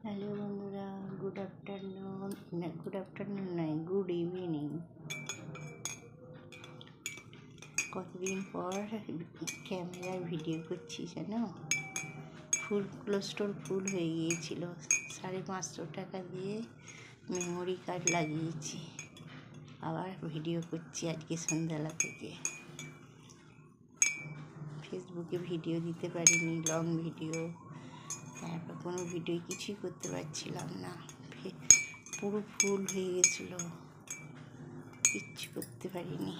Hello বন্ধুরা, good afternoon. না, good afternoon নয়, গুড ইভিনিং। কতদিন পর ক্যামেরায় ভিডিও করছি জানো। স্টোর ফুল হয়ে গিয়েছিল। 550 টাকা দিয়ে মেমোরি কার্ড লাগিয়েছি। আবার ভিডিও করছি আজকে সন্ধ্যাবেলা থেকে। ফেসবুকে ভিডিও দিতে পারিনি, লং ভিডিও। তারপর কোনো ভিডিও কিছুই করতে পারছিলাম না, পুরো ফুল হয়ে গেছিলো, কিচ্ছু করতে পারিনি।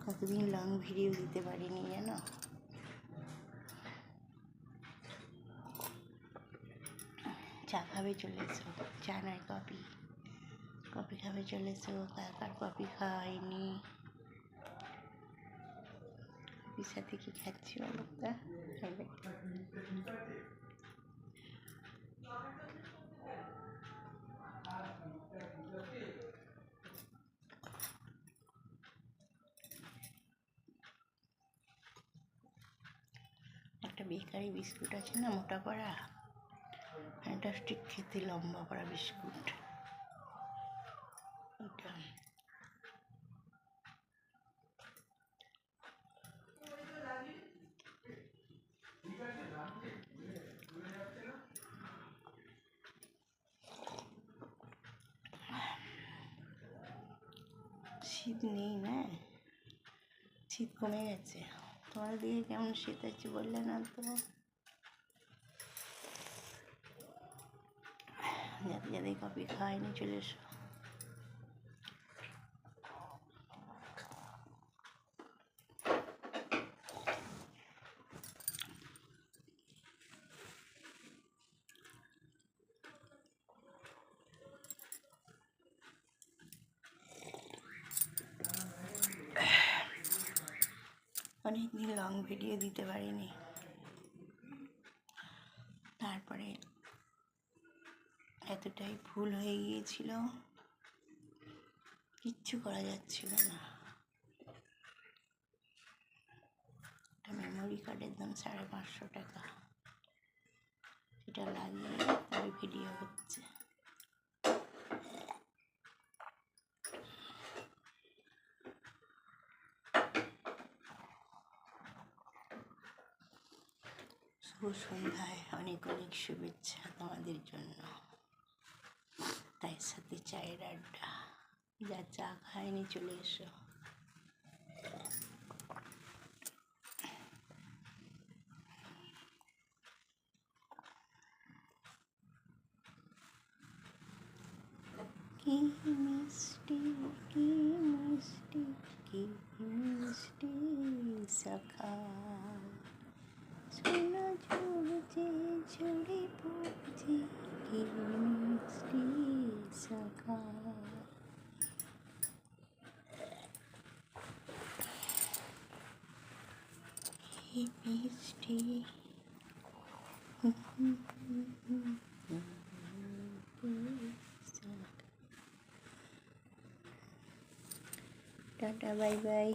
কতদিন লং ভিডিও দিতে পারিনি জানো। চা খাবে চলে এসো, চা নয় কফি। কফি খাবে চলে এসো। কার কফি খাওয়া হয়নি। কফির সাথে কি খাচ্ছি বলো তা। একটা বেকারি বিস্কুট আছে না, মোটা করা, ফ্যান্টাস্টিক খেতে, লম্বা করা বিস্কুট, ওটা। শীত নেই না, শীত কমে গেছে। তোমাদের দিকে কেমন শীত আছে বললে না তো। যাদের যাদের কফি খাওয়াইনি চলে এসো। অনেকদিন লং ভিডিও দিতে পারিনি। তারপরে এতটাই ভুল হয়ে গিয়েছিল, কিচ্ছু করা যাচ্ছিল না। একটা মেমোরি কার্ডের দাম 550 টাকা। সেটা লাগিয়ে তার ভিডিও হচ্ছে। শুভ সন্ধ্যায় অনেক অনেক শুভেচ্ছা তোমাদের জন্য। তাই সাথে চায়ের আড্ডা। যা চা খায়নি চলে এসো। কি মিষ্টি, কি মিষ্টি, কি মিষ্টি সখা, সোনা ঝরছে ঝরে পড়ছে, কি মিষ্টি সখা। কি মিষ্টি। Tata, bye bye.